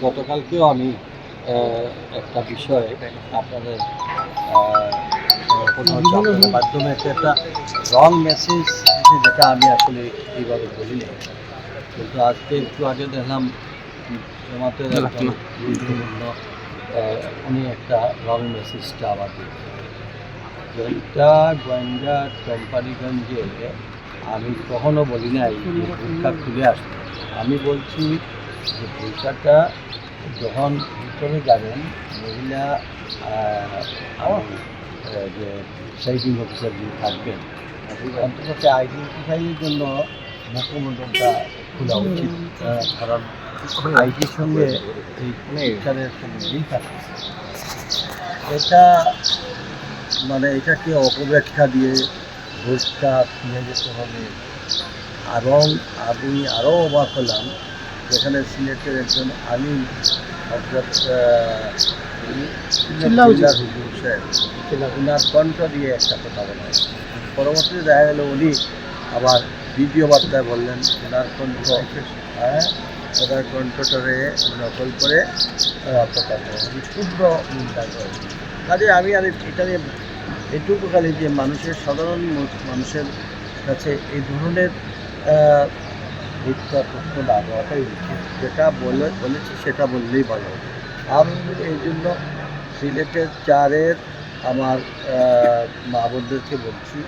গতকালকেও আমি একটা বিষয়ে আপনাদের আপনাদের মাধ্যমে একটা রং মেসেজ যেটা আমি আসলে এইভাবে বলি না, কিন্তু আজকে একটু আগে দেখলাম জামাতের একজন গুরুত্বপূর্ণ উনি একটা রং মেসেজটা আবার দিলেন। যেটা গোয়েন্দা কোম্পানিগঞ্জে আমি কখনো বলি নাই যে বোরকা খুলে আসবে। আমি বলছি যে বোরকাটা যখন ভিতরে যাবেন মহিলা যে সাইডিং অফিসার যিনি থাকবেন অন্তত আইডেন্টিফাইয়ের জন্য মুখমণ্ডলটা খোলা উচিত, কারণ আইডির সঙ্গে এই শিক্ষারের সম্বন্ধেই থাকে। এটা মানে এটাকে অপব্যাখ্যা দিয়ে ভোটটা খুলে যেতে হবে। এবং আমি আরও অবাক হলাম যেখানে সিলেটের একজন আলিম হযরত উনার কণ্ঠ দিয়ে একটা কথা বলা হয়। পরবর্তীতে দেখা গেল উনি আবার ভিডিও বার্তায় বললেন ওনার কণ্ঠটারে নকল করে ক্ষুদ্র নিন্দা করে। কাজে আমি আর এটা নিয়ে এটুকু খালি যে সাধারণ মানুষের কাছে এই ধরনের মিথ্যা তথ্য না দেওয়াটাই উচিত। যেটা বলেছি সেটা বললেই ভালো। আমি এই জন্য সিলেটের চারের আমার মা বোনদেরকে বলছি,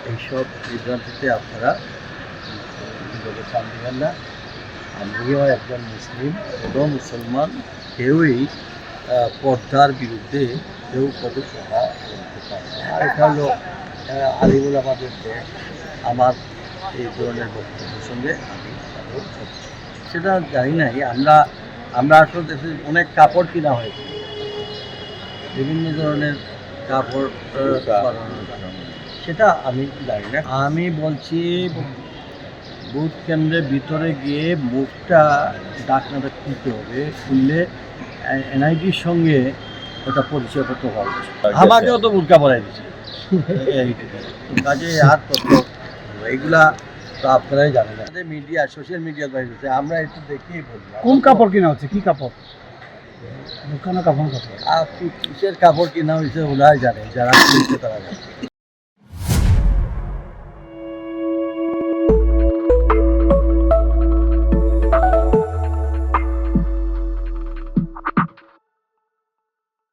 এইসব বিভ্রান্তিতে আপনারা দিবেন না। আমিও একজন মুসলিম, এবং মুসলমান কেউই পর্দার বিরুদ্ধে কেউ পদসভা করতে পারে না। আর এটা হলো আলিমুল আমাদেরকে আমার এই ধরনের বক্তব্যের সঙ্গে আমি সেটা জানি নাই। আমরা আসলে দেশে অনেক কাপড় কিনা হয়েছে, বিভিন্ন ধরনের কাপড় সেটা আমি জানি না। আমি বলছি ভোট কেন্দ্রের ভিতরে গিয়ে মুখটা ডাকনাটা খুলতে হবে, খুললে এনআইডির সঙ্গে ওটা পরিচয়পত্র হওয়া উচিত। আমাকেও তো বোরকা পরাই দিচ্ছে কাজে আর তথ্য এইগুলা তো আপনারাই জানেন। মিডিয়া সোশ্যাল মিডিয়া বাইরে আমরা একটু দেখেই বলবো কোন কাপড় কেনা হচ্ছে, কি কাপড় কিসের কাপড় কিনা হয়েছে ওরাই জানে, যারা তারা জানে।